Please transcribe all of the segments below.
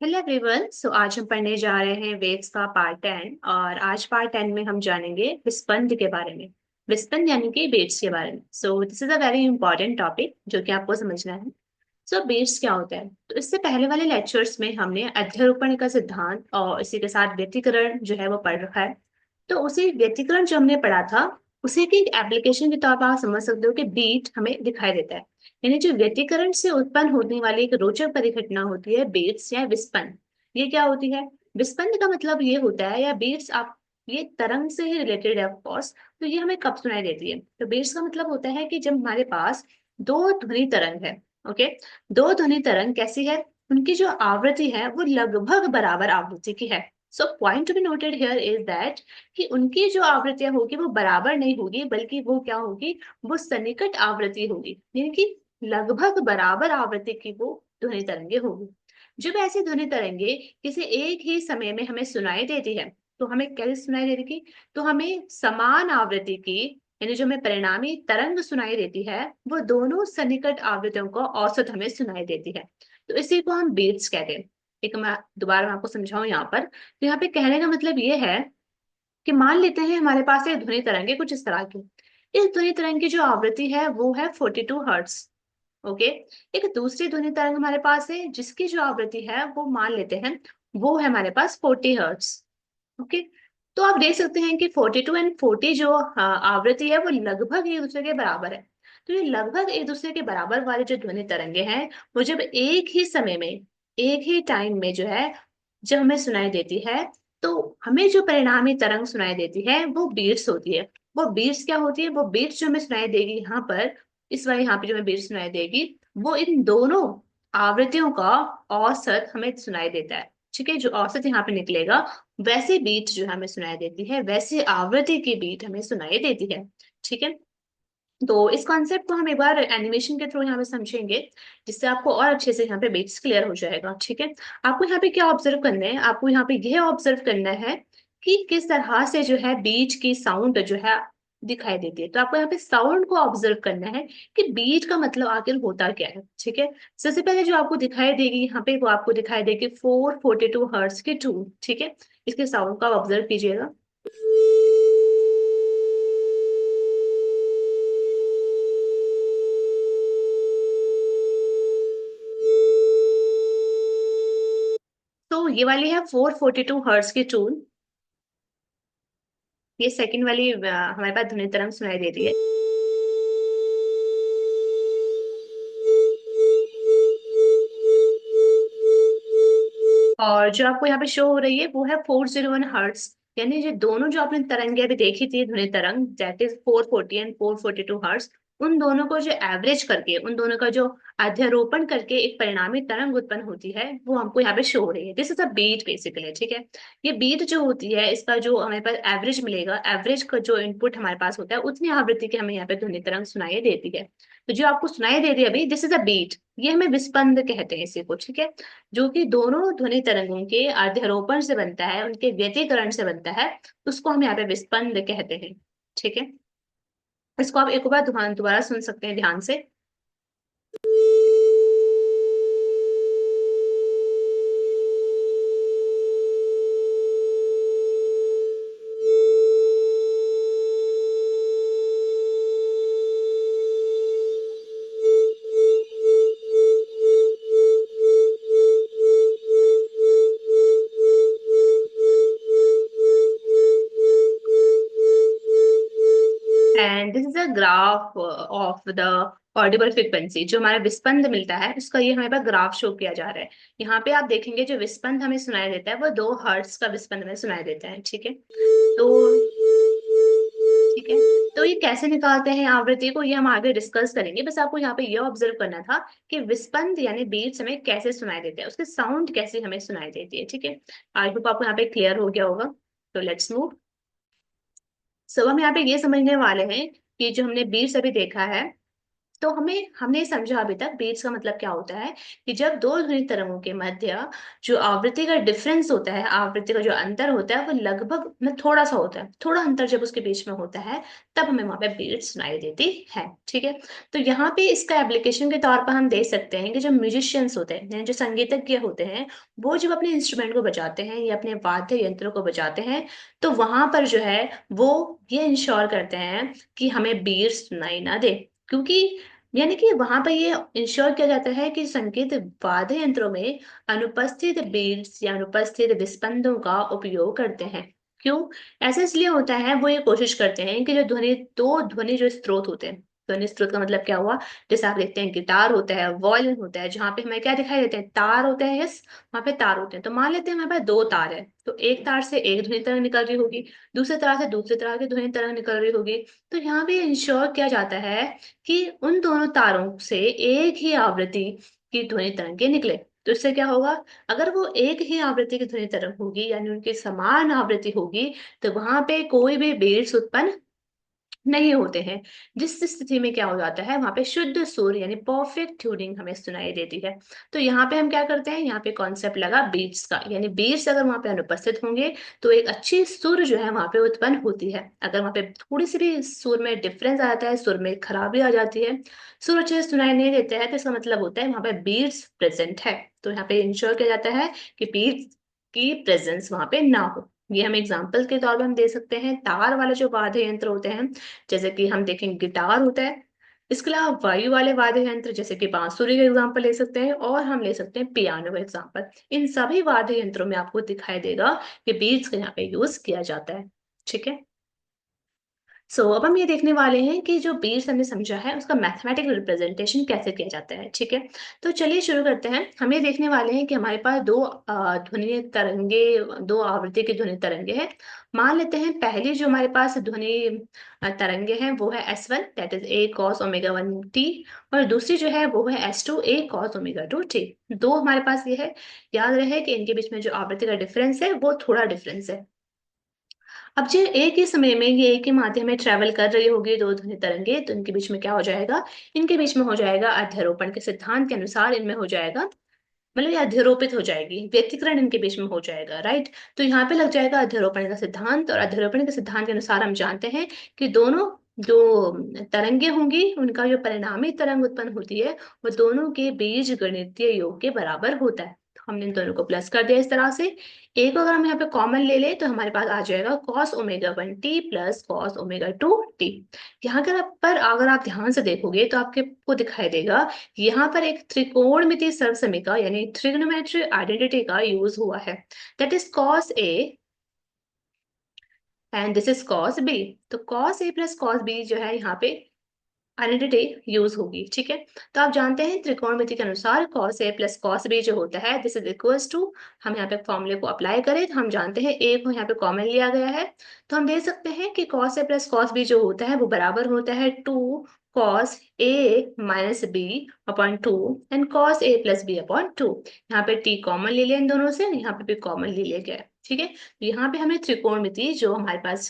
Hello everyone. आज हम पढ़ने जा रहे हैं वेव्स का पार्ट 10। और आज पार्ट 10 में हम जानेंगे विस्पंद के बारे में। विस्पंद यानी कि बेट्स के बारे में। This is a very important topic जो कि आपको समझना है। बेट्स क्या होता है? तो इससे पहले वाले लेक्चर्स में हमने अध्यारोपण का सिद्धांत और इसी के साथ व्यतिकरण जो है वो पढ़ रखा है। तो उसी व्यतिकरण जो हमने पढ़ा था, उसी की एप्लीकेशन के तौर पर आप समझ सकते हो कि बीट हमें दिखाई देता है। यानी जो व्यतिकरण से उत्पन्न होने वाली एक रोचक परिघटना होती है बीट्स या विस्पंद। ये क्या होती है? विस्पंद का मतलब ये होता है, या बीट्स आप, ये तरंग से ही रिलेटेड है ऑफ कोर्स। तो ये हमें कब सुनाई देती है? तो बीट्स का मतलब होता है कि जब हमारे पास दो ध्वनि तरंग है। ओके। दो ध्वनि तरंग कैसी है? उनकी जो आवृत्ति है वो लगभग बराबर आवृत्ति की है। So point to be noted here is that कि उनकी जो आवृत्तियां होगी वो बराबर नहीं होगी, बल्कि वो क्या होगी? वो सन्निकट आवृत्ति होगी, यानी कि लगभग बराबर आवृत्ति की वो ध्वनि तरंगे होगी। जब ऐसी ध्वनि तरंगे किसी एक ही समय में हमें सुनाई देती है, तो हमें कैसे सुनाई देगी? तो हमें समान आवृत्ति की, यानी जो हमें परिणामी तरंग सुनाई देती है, वो दोनों सन्निकट आवृत्तियों का औसत हमें सुनाई देती है। तो इसी को हम बीट्स कहते हैं। एक मैं दोबारा मैं आपको समझाऊं यहाँ पर। तो यहाँ पे कहने का मतलब ये है कि मान लेते हैं हमारे पास एक ध्वनि तरंग है कुछ इस तरह की। इस ध्वनि तरंग की जो आवृत्ति है वो है 42 हर्ट्ज। ओके। एक दूसरी ध्वनि तरंग हमारे पास है जिसकी जो आवृत्ति है वो मान लेते हैं वो है हमारे पास 40 हर्ट्ज। ओके। तो आप देख सकते हैं कि 42 एंड 40 जो आवृत्ति है वो लगभग एक दूसरे के बराबर है। तो ये लगभग एक दूसरे के बराबर वाले जो ध्वनि तरंगे हैं, वो जब एक ही समय में, एक ही टाइम में जो है, जब हमें सुनाई देती है, तो हमें जो परिणामी तरंग सुनाई देती है वो बीट्स होती है। वो बीट्स क्या होती है? वो बीट्स जो हमें सुनाई देगी यहाँ पर, इस वाले यहाँ पे जो हमें बीट्स सुनाई देगी, वो इन दोनों आवृत्तियों का औसत हमें सुनाई देता है। ठीक है, जो औसत यहाँ पे निकलेगा, वैसी बीट जो हमें सुनाई देती है, वैसी आवृत्ति की बीट हमें सुनाई देती है। ठीक है। तो इस कॉन्सेप्ट को हम एक बार एनिमेशन के थ्रू यहाँ पे समझेंगे, जिससे आपको और अच्छे से यहाँ पे बेट्स क्लियर हो जाएगा। ठीक है। आपको यहाँ पे क्या ऑब्जर्व करना है? आपको यहाँ पे यह ऑब्जर्व करना है कि किस तरह से जो है बीट की साउंड जो है दिखाई देती है। तो आपको यहाँ पे साउंड को ऑब्जर्व करना है कि बीट का मतलब आखिर होता क्या है। ठीक है। सबसे पहले जो आपको दिखाई देगी यहाँ पे, वो आपको दिखाई देगी 442 हर्ट्ज की ट्यून। ठीक है। इसके साउंड का ऑब्जर्व कीजिएगा। तो ये वाली है 442 हर्ट्ज की ट्यून। ये सेकंड वाली हमारे पास ध्वनि तरंग सुनाई दे रही है। और जो आपको यहाँ पे शो हो रही है वो है 401 हर्ट्ज। यानी जो दोनों जो आपने तरंगे अभी देखी थी, ध्वनि तरंग, दैट इज 440 एंड 442 हर्ट्ज, उन दोनों को जो एवरेज करके, उन दोनों का जो अध्यारोपण करके एक परिणामी तरंग उत्पन्न होती है, वो हमको यहाँ पे शो हो रही है। This is a beat basically. ठीक है। ये बीट जो होती है, इसका जो हमारे पास एवरेज मिलेगा, एवरेज का जो इनपुट हमारे पास होता है, उतनी आवृत्ति की हमें यहाँ पे ध्वनि तरंग सुनाई देती है। तो जो आपको सुनाई दे रही है अभी, दिस इज अ बीट। ये हमें विस्पंद कहते हैं इसी को। ठीक है। जो कि दोनों ध्वनि तरंगों के अध्यारोपण से बनता है, उनके व्यतिकरण से बनता है, उसको हम यहाँ पे विस्पंद कहते हैं। ठीक है। इसको आप एक बार दोबारा सुन सकते हैं ध्यान से। And this is a graph of the Audible frequency. जो हमारा विस्पंद मिलता है उसका ये हमारे पास ग्राफ शो किया जा रहा है। यहाँ पे आप देखेंगे जो विस्पंद हमें सुनाई देता है वो 2 हर्ट्ज का विस्पंद हमें सुनाई देता है। ठीक है। तो ठीक है। तो ये कैसे निकालते हैं आवृत्ति को, ये हम आगे डिस्कस करेंगे। बस आपको यहाँ पे ये ऑब्जर्व करना था कि विस्पंद यानी बीट्स हमें कैसे सुनाई देते हैं, उसके साउंड कैसे हमें सुनाई देती है। ठीक है। आई होप आपको यहाँ पे क्लियर हो गया होगा। तो लेट्स मूव। सब हम यहाँ पे ये समझने वाले हैं कि जो हमने बीट्स अभी देखा है, तो हमने समझा अभी तक बीट्स का मतलब क्या होता है कि जब दो ध्वनि तरंगों के मध्य जो आवृत्ति का डिफरेंस होता है, आवृत्ति का जो अंतर होता है, वो लगभग में थोड़ा सा होता है, थोड़ा अंतर जब उसके बीच में होता है तब हमें वहां पे बीट्स सुनाई देती है। ठीक है। तो यहाँ पे इसका एप्लीकेशन के तौर पर हम देख सकते हैं कि जो म्यूजिशियंस होते हैं यानी जो संगीतज्ञ होते हैं, वो जब अपने इंस्ट्रूमेंट को बजाते हैं या अपने वाद्य यंत्रों को बजाते हैं, तो वहां पर जो है वो ये इंश्योर करते हैं कि हमें बीट्स सुनाई ना दे। क्योंकि यानी कि वहां पर ये इंश्योर किया जाता है कि संकेत वाद्य यंत्रों में अनुपस्थित बीट्स या अनुपस्थित विस्पंदों का उपयोग करते हैं। क्यों ऐसा इसलिए होता है, वो ये कोशिश करते हैं कि जो दो ध्वनि जो स्रोत होते हैं, ध्वनि स्रोत का मतलब क्या हुआ, जैसे आप देखते हैं गिटार होता है, वायलिन होता है, जहाँ पे हमें क्या दिखाई देते हैं, तार होते हैं। यस, वहां पे तार होते हैं। तो मान लेते हैं हमारे पास दो तार है, तो एक तार से एक ध्वनि तरंग निकल रही होगी, दूसरे तार से दूसरे तरह की ध्वनि तरंग निकल रही होगी। तो यहाँ पे इंश्योर किया जाता है कि उन दोनों तारों से एक ही आवृत्ति की ध्वनि तरंगे निकले। तो इससे क्या होगा, अगर वो एक ही आवृत्ति की ध्वनि तरंग होगी यानी उनकी समान आवृत्ति होगी, तो वहां पे कोई भी बेस उत्पन्न नहीं होते हैं। जिस स्थिति में क्या हो जाता है, वहां पे शुद्ध सुर यानी परफेक्ट ट्यूनिंग हमें सुनाई देती है। तो यहाँ पे हम क्या करते हैं, यहाँ पे कॉन्सेप्ट लगा बीट्स का, यानी बीट्स अगर वहां पे अनुपस्थित होंगे तो एक अच्छी सुर जो है वहां पे उत्पन्न होती है। अगर वहां पे थोड़ी सी भी सुर में डिफरेंस आ जाता है, सुर में खराबी आ जाती है, सुर अच्छे से सुनाई नहीं देते हैं, तो इसका मतलब होता है वहां पे बीट्स प्रेजेंट है। तो यहाँ पे इंश्योर किया जाता है कि बीट्स की प्रेजेंस वहां पे ना हो। ये हम एग्जाम्पल के तौर पर हम दे सकते हैं तार वाले जो वाद्य यंत्र होते हैं, जैसे कि हम देखेंगे गिटार होता है। इसके अलावा वायु वाले वाद्य यंत्र जैसे कि बांसुरी का एग्जांपल ले सकते हैं, और हम ले सकते हैं पियानो का एग्जांपल। इन सभी वाद्य यंत्रों में आपको दिखाई देगा कि बीट्स का यहाँ पे यूज किया जाता है। ठीक है। अब हम ये देखने वाले हैं कि जो बेस हमने समझा है उसका मैथमेटिकल रिप्रेजेंटेशन कैसे किया जाता है। ठीक है। तो चलिए शुरू करते हैं। हम ये देखने वाले हैं कि हमारे पास दो ध्वनि तरंगे, दो आवृत्ति की ध्वनि तरंगे हैं। मान लेते हैं पहली जो हमारे पास ध्वनि तरंगे हैं वो है S1, that is a cos omega 1t, और दूसरी जो है वो है S2, ए कॉस ओमेगा 2t। दो हमारे पास ये है। याद रहे कि इनके बीच में जो आवृत्ति का डिफरेंस है वो थोड़ा डिफरेंस है। अब जो एक ही समय में ये एक ही माध्यम में ट्रेवल कर रही होगी दो ध्वनि तरंगे, तो इनके बीच में क्या हो जाएगा, इनके बीच में हो जाएगा अध्यारोपण के सिद्धांत के अनुसार इनमें हो जाएगा, मतलब ये अध्यारोपित हो जाएगी, व्यतिकरण इनके बीच में हो जाएगा। राइट। तो यहाँ पे लग जाएगा अध्यारोपण का सिद्धांत, और अध्यारोपण के सिद्धांत के अनुसार हम जानते हैं कि दोनों जो तरंगे होंगी उनका जो परिणामी तरंग उत्पन्न होती है वो दोनों के बीज गणितीय योग के बराबर होता है। तो हमने इन दोनों को प्लस कर दिया इस तरह से। एक अगर हम यहाँ पे कॉमन ले ले तो हमारे पास आ जाएगा cos omega 1t plus cos omega 2t। यहाँ पर अगर आप ध्यान से देखोगे तो आपके को दिखाई देगा यहाँ पर एक त्रिकोणमितीय सर्वसमीका यानी ट्रिग्नोमेट्री आइडेंटिटी का यूज हुआ है, that is cos A and this is cos B. तो cos A plus cos B जो है यहाँ पे आइडेंटिटी यूज होगी। ठीक है। तो आप जानते हैं त्रिकोणमिति के अनुसार cos A plus cos B जो होता है दिस इज इक्वल्स टू, हम यहाँ पे फॉर्मूले को अप्लाई करें तो हम जानते हैं ए को यहाँ पे कॉमन लिया गया है, तो हम देख सकते हैं कि cos A plus cos B जो होता है वो बराबर होता है 2 cos A minus B upon 2 and cos A plus B upon 2। यहाँ पे t कॉमन ले लिया इन दोनों से, यहाँ पे भी कॉमन ले लिया गया है। ठीक है। तो यहाँ पे हमने त्रिकोणमिति जो हमारे पास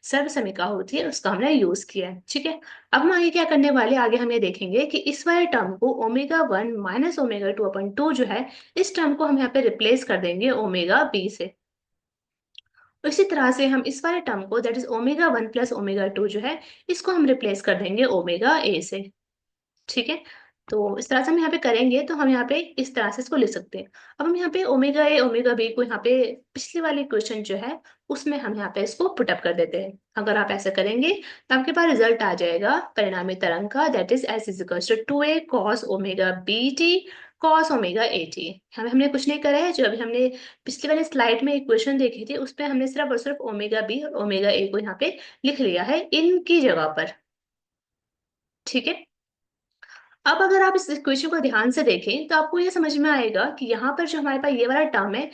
सर्वसमीका होती है उसका हमने यूज किया है। ठीक है। अब हम आगे क्या करने वाले, आगे हम ये देखेंगे कि इस वाले टर्म को ओमेगा 1 माइनस ओमेगा 2 अपन 2 जो है, इस टर्म को हम यहाँ पे रिप्लेस कर देंगे ओमेगा बी से। इसी तरह से हम इस वाले टर्म को that is omega 1 plus omega 2 जो है, इसको हम रिप्लेस कर देंगे ओमेगा ए से। ठीक है। तो इस तरह से हम यहाँ पे करेंगे तो हम यहाँ पे इस तरह से इसको लिख सकते हैं। अब हम यहाँ पे ओमेगा ए ओमेगा बी को यहाँ पे पिछले वाले क्वेश्चन जो है उसमें हम यहाँ पे इसको पुटअप कर देते हैं। अगर आप ऐसा करेंगे तो आपके पास रिजल्ट आ जाएगा परिणामी तरंग का, that is S is equal to 2a cos omega B T cos omega A T. हमने कुछ नहीं करा है, जो अभी हमने पिछले वाले स्लाइड में एक क्वेश्चन देखी थी उस पर हमने सिर्फ और सिर्फ ओमेगा बी और ओमेगा ए को यहाँ पे लिख लिया है इनकी जगह पर। ठीक है। अब अगर आप इस इक्वेशन को ध्यान से देखें तो आपको ये समझ में आएगा कि यहाँ पर जो हमारे पास ये वाला टर्म है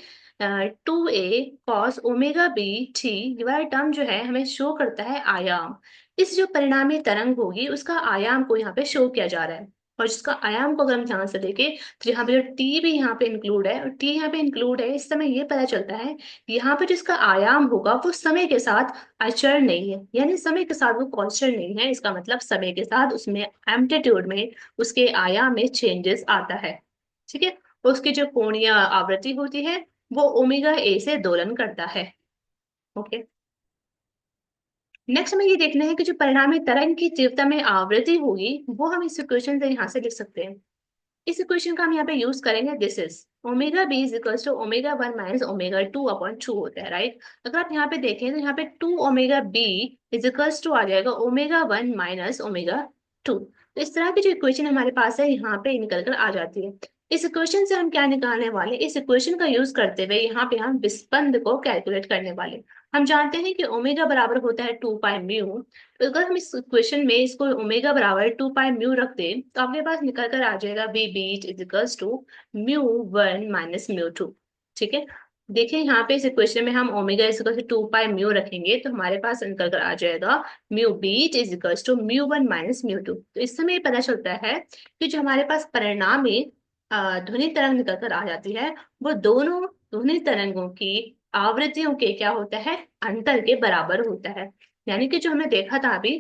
2a cos omega B T, ये वाला टर्म जो है हमें शो करता है आयाम। इस जो परिणामी तरंग होगी उसका आयाम को यहाँ पे शो किया जा रहा है। और जिसका आयाम को अगर हम ध्यान से देखें तो यहाँ पे जो टी भी यहाँ पे इंक्लूड है और टी यहाँ पे इंक्लूड है, इस समय ये पता चलता है कि यहाँ पे जिसका आयाम होगा वो समय के साथ अचर नहीं है, यानी समय के साथ वो कांस्टेंट नहीं है। इसका मतलब समय के साथ उसमें एम्पलीट्यूड में, उसके आयाम में चेंजेस आता है। ठीक है, उसकी जो कोणीय आवृत्ति होती है वो ओमेगा ए से दोलन करता है। ओके, नेक्स्ट हमें ये देखना है कि जो परिणामी तरंग की तीव्रता में आवृत्ति होगी वो हम इस इक्वेशन से यहाँ से लिख सकते हैं। इस इक्वेशन का हम यहाँ पे यूज करेंगे, this is omega B is equals to omega one minus omega two upon two होता है, राइट। अगर आप यहाँ पे देखें तो यहाँ पे two omega B is equals to आ जाएगा omega one minus omega two. तो इस तरह की जो इक्वेशन हमारे पास है यहाँ पे निकल कर आ जाती है। इस इक्वेशन से हम क्या निकालने वाले, इस इक्वेशन का यूज करते हुए यहाँ पे हम विस्पंद को कैलकुलेट करने वाले। हम जानते हैं कि ओमेगा बराबर होता है टू पाई म्यू। तो अगर हम इस इक्वेशन में इसको ओमेगा बराबर टू पाई म्यू रख दें तो आपके पास निकल कर आ जाएगा V beat is equals to mu one minus mu two. ठीक है, देखिए यहाँ पे इस इक्वेशन में हम omega is equal to two pi mu रखेंगे तो हमारे पास निकल कर आ जाएगा mu beat is equals to mu one minus mu two. तो इस समय पता चलता है कि जो हमारे पास परिणाम में ध्वनि तरंग निकल कर आ जाती है वो दोनों ध्वनि तरंगों की आवृत्तियों के क्या होता है, अंतर के बराबर होता है। यानी कि जो हमने देखा था अभी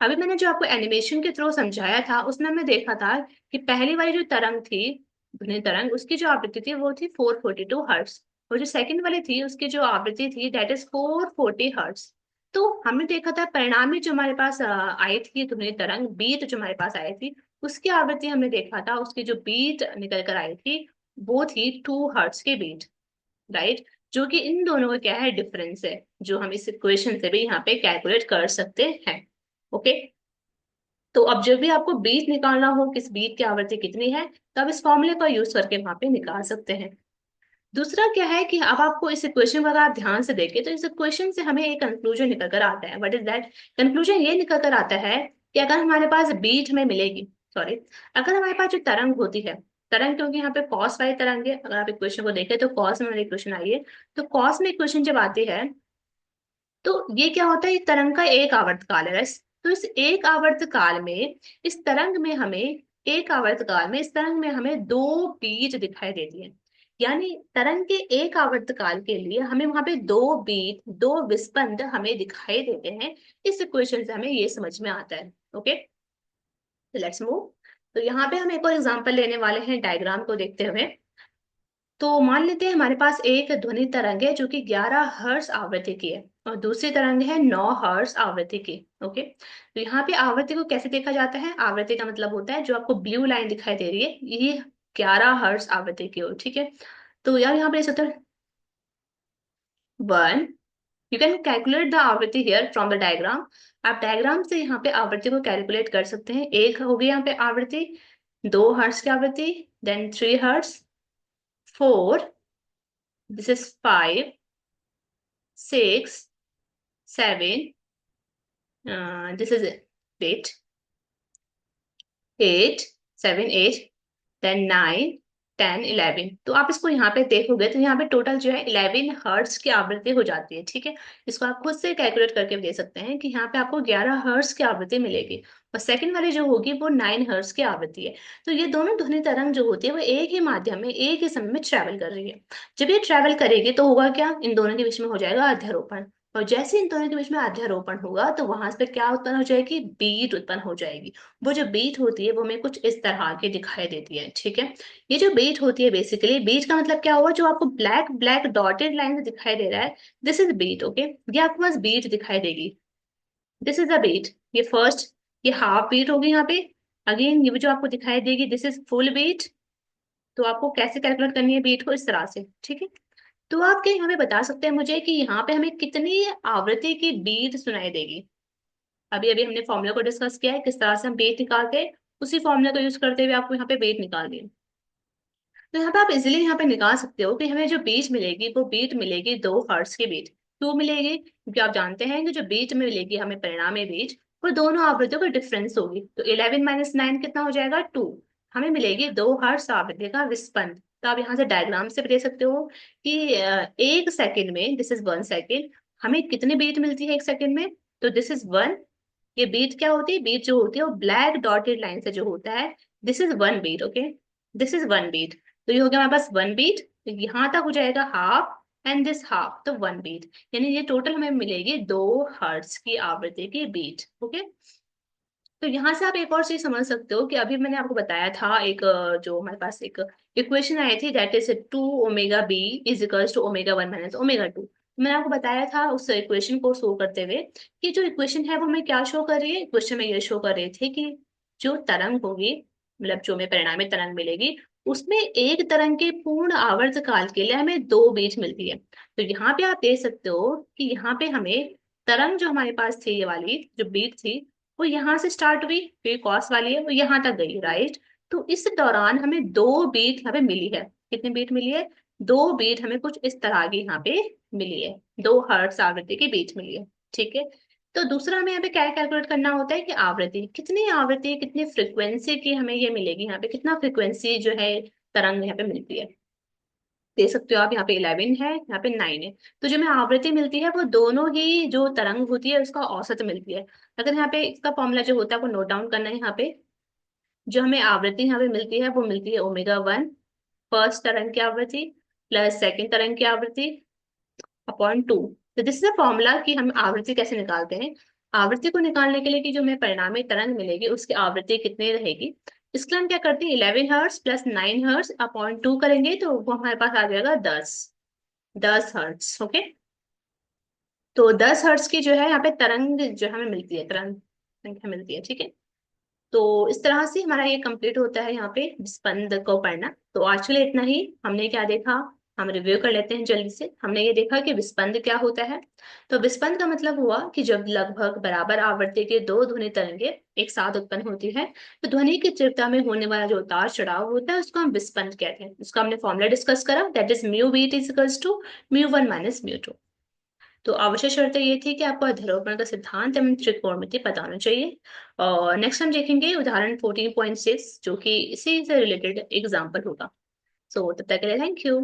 अभी मैंने जो आपको एनिमेशन के थ्रू समझाया था उसमें हमने देखा था कि पहली वाली जो तरंग थी, ध्वनि तरंग, उसकी जो आवृत्ति थी वो थी 442 हर्ट्ज। और जो सेकंड वाली थी उसकी जो आवृत्ति थी दैट इज 440 हर्ट्ज। तो हमने देखा था परिणामी जो हमारे पास आई थी ध्वनि तरंग बीट जो हमारे पास आई थी, उसकी आवृत्ति हमने देखा था, उसकी जो बीट निकल कर आई थी वो थी 2 हर्ट्ज की बीट, राइट। जो कि इन दोनों का क्या है, डिफरेंस है, जो हम इस इक्वेशन से भी यहाँ पे कैलकुलेट कर सकते हैं। ओके, तो अब जब भी आपको बीट निकालना हो किस बीट की आवृत्ति कितनी है तो आप इस फॉर्मूले का यूज करके वहां पे निकाल सकते हैं। दूसरा क्या है कि अब आपको इस इक्वेशन को अगर आप ध्यान से देखें तो इस इक्वेशन से हमें एक कंक्लूजन निकल कर आता है। व्हाट इज दैट कंक्लूजन, ये निकल कर आता है कि अगर हमारे पास बीट हमें मिलेगी, सॉरी, अगर हमारे पास जो तरंग होती है, तरंग क्योंकि यहाँ पे कॉस वाली तरंग है, अगर आप इक्वेशन को देखें तो कॉस में हमारी इक्वेशन आई है, तो कॉस में इक्वेशन जब आती है तो ये क्या होता है, ये तरंग का एक आवर्तकाल है। तो इस एक आवर्तकाल में इस तरंग में हमें एक आवर्तकाल में इस तरंग में हमें दो बीज दिखाई देती है। यानी तरंग के एक आवर्तकाल के लिए हमें वहां पे दो बीज, दो विस्पंद हमें दिखाई देते हैं। इस इक्वेशन से हमें ये समझ में आता है। Okay, let's move. तो यहाँ पे हम एक और एग्जांपल लेने वाले हैं डायग्राम को देखते हुए। तो मान लेते हैं हमारे पास एक ध्वनि तरंग है जो कि 11 हर्ट्ज आवृत्ति की है और दूसरी तरंग है 9 हर्ट्ज आवृत्ति की। ओके, तो यहाँ पे आवृत्ति को कैसे देखा जाता है, आवृत्ति का मतलब होता है जो आपको ब्लू लाइन दिखाई दे रही है ये 11 हर्ट्ज आवृत्ति की हो। ठीक है, तो यार यहाँ पे ऐसा one, you can calculate the आवृत्ति हियर फ्रॉम द डायग्राम। आप डायग्राम से यहाँ पे आवृत्ति को कैलकुलेट कर सकते हैं। एक होगी यहाँ पे आवृत्ति, 2 हर्ट्ज की आवृत्ति, then 3 hertz, 4, this is 5, 6, 7, this is it, 8, 7, 8, then 9, 10, 11। तो आप इसको यहाँ पे देखोगे तो यहाँ पे टोटल जो है 11 हर्ट्ज की आवृत्ति हो जाती है। ठीक है, इसको आप खुद से कैलकुलेट करके दे सकते हैं कि यहाँ पे आपको 11 हर्ट्ज की आवृत्ति मिलेगी और सेकंड वाली जो होगी वो 9 हर्ट्ज की आवृत्ति है। तो ये दोनों ध्वनि तरंग जो होती है वो एक ही माध्यम में एक ही समय में ट्रेवल कर रही है। जब ये ट्रेवल करेगी तो होगा क्या, इन दोनों के बीच में हो जाएगा अध्यारोपण। और जैसे इन दोनों के बीच में अध्यारोपण होगा तो वहां पे क्या उत्पन्न हो जाएगी, बीट उत्पन्न हो जाएगी। वो जो बीट होती है वो हमें कुछ इस तरह की दिखाई देती है। ठीक है, ये जो बीट होती है, बेसिकली बीट का मतलब क्या हुआ, जो आपको ब्लैक ब्लैक डॉटेड लाइन से दिखाई दे रहा है, दिस इज बीट। ओके, ये आपको बस बीट दिखाई देगी, दिस इज अ बीट। ये फर्स्ट, ये हाफ बीट होगी यहाँ पे। अगेन ये जो आपको दिखाई देगी दिस इज फुल बीट। तो आपको कैसे कैलकुलेट करनी है बीट को, इस तरह से। ठीक है, तो आप क्या यहाँ पे बता सकते हैं मुझे कि यहाँ पे हमें कितनी आवृत्ति की बीट सुनाई देगी। अभी अभी हमने फॉर्मूला को डिस्कस किया है किस तरह से हम बीट निकालते हैं, उसी फॉर्मूला को यूज करते हुए आपको यहाँ पे बीट निकाल दी। तो यहाँ पे आप इजिली यहाँ पे निकाल सकते हो कि हमें जो बीट मिलेगी वो बीट मिलेगी 2 हर्ट्ज की बीट। क्यों मिलेगी, क्योंकि आप जानते हैं कि जो बीट में मिलेगी हमें परिणामी बीट वो दोनों आवृत्तियों का डिफरेंस होगी। तो 11 - 9 कितना हो जाएगा, 2। हमें मिलेगी 2 हर्ट्ज आवृत्ति का विस्पंद। तो आप यहाँ से डायग्राम से भी देख सकते हो कि 1 सेकेंड में, दिस इज 1 सेकेंड, हमें कितनी बीट मिलती है 1 सेकेंड में, तो दिस इज 1 ये बीट क्या होती है? बीट जो होती है वो ब्लैक डॉटेड लाइन से जो होता है, this is one beat. Okay, this is one beat. तो ये हो गया हमारे पास वन बीट। तो यहाँ तक हो जाएगा हाफ, एंड दिस हाफ, तो वन बीट। यानी ये टोटल हमें मिलेगी 2 हर्ट्ज की आवृत्ति की बीट। ओके, तो यहाँ से आप एक और चीज समझ सकते हो कि अभी मैंने आपको बताया था एक जो हमारे पास एक इक्वेशन आई थी, that is 2 omega B is equals to omega 1 minus omega 2। मैंने आपको बताया था उस इक्वेशन को शो करते हुए कि जो इक्वेशन है वो हमें क्या शो कर रही है। इक्वेशन में ये शो कर रहे थे कि जो तरंग होगी, मतलब जो हमें परिणामी तरंग मिलेगी, उसमें एक तरंग के पूर्ण आवर्त काल के लिए हमें 2 बीट मिलती है। तो यहाँ पे आप देख सकते हो कि यहाँ पे हमें तरंग जो हमारे पास थी, ये वाली जो बीट थी, वो यहाँ से स्टार्ट हुई, फिर कॉस वाली है वो यहाँ तक गई, राइट। तो इस दौरान हमें 2 बीट यहाँ पे मिली है। कितनी बीट मिली है? 2 बीट हमें कुछ इस तरह की यहाँ पे मिली है, 2 हर्ट्ज आवृत्ति की बीट मिली है। ठीक है, तो दूसरा हमें यहाँ पे क्या कैलकुलेट करना होता है कि आवृत्ति कितनी फ्रिक्वेंसी की हमें ये मिलेगी, यहाँ पे कितना फ्रिक्वेंसी जो है तरंग यहाँ पे मिलती है। देख सकते हो आप, यहाँ पे 11 है, यहाँ पे 9 है। तो जो हमें आवृत्ति मिलती है वो दोनों ही जो तरंग होती है उसका औसत मिलती है। अगर यहाँ पे इसका फॉर्मूला जो होता है वो नोट डाउन करना है यहाँ पे। जो हमें आवृत्ति यहाँ पे मिलती है वो मिलती है ओमेगा 1, फर्स्ट तरंग की आवृत्ति, प्लस सेकंड तरंग की आवृत्ति, अपॉन 2। तो दिस इज अ फॉर्मूला कि हम आवृत्ति कैसे निकालते हैं। आवृत्ति को निकालने के लिए कि जो हमें परिणामी तरंग मिलेगी उसकी आवृत्ति कितनी रहेगी, इसके लिए हम क्या करते हैं, 11 हर्ट्स प्लस 9 हर्ट्स अपॉन 2 करेंगे तो वो हमारे पास आ जाएगा 10 हर्ट्स। ओके, तो 10 हर्ट्स की जो है यहाँ पे तरंग जो हमें मिलती है, तरंग संख्या मिलती है। ठीक है, तो इस तरह से हमारा ये कंप्लीट होता है यहाँ पे स्पंद को पढ़ना। तो आज के लिए इतना ही। हमने क्या देखा, हम रिव्यू कर लेते हैं जल्दी से। हमने ये देखा कि विस्पंद क्या होता है। तो विस्पंद का मतलब हुआ कि जब लगभग बराबर आवृत्ति के 2 ध्वनि तरंगे एक साथ उत्पन्न होती है, तो ध्वनि की तीव्रता में होने वाला जो उतार चढ़ाव होता है उसको हम विस्पंद कहते हैं। उसका हमने फॉर्मूला डिस्कस करा, that is mu beat is equals to mu 1 minus mu 2। तो आवश्यक शर्त ये थी कि आपको अध्यारोपण का सिद्धांत एवं त्रिकोणमिति पता होना चाहिए। और नेक्स्ट हम देखेंगे उदाहरण 14.6, जो कि इसी से रिलेटेड एग्जाम्पल होगा। सो तब तक के लिए थैंक यू।